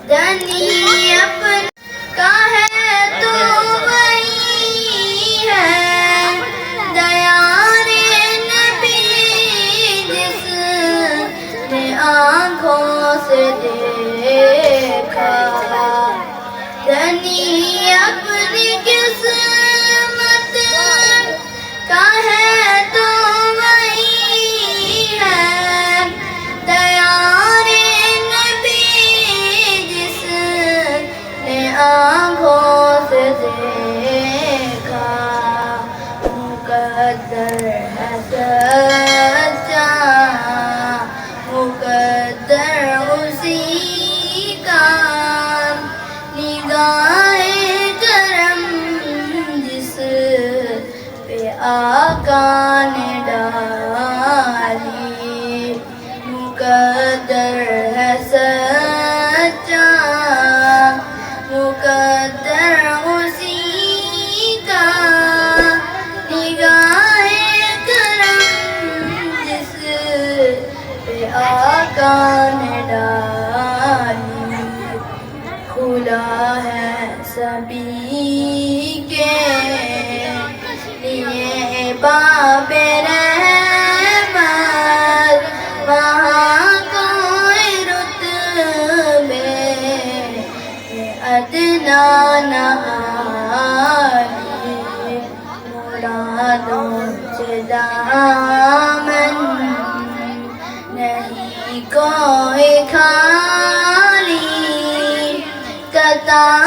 دنی اپن کا ہے تو وہی ہے دیار نبی جس نے آنکھوں سے دیکھا دنی اپنی قسمت کا ہے تو وہی ہے دیار نبی جس نے آنکھوں سے دیکھا مقدر ہے سچا مقدر اسی کا نگاہ کرم جس پہ آقا نے ڈالی مقدر ہے سچا مقدر اسی کا نگاہ کرم جس پہ آقا نے ڈالی کھلا ہے سبھی کے لیے باب رحمت وہاں کوئی رتبے ادنا نہ آئی مرادوں سے دامن نہیں کوئی خالی قطع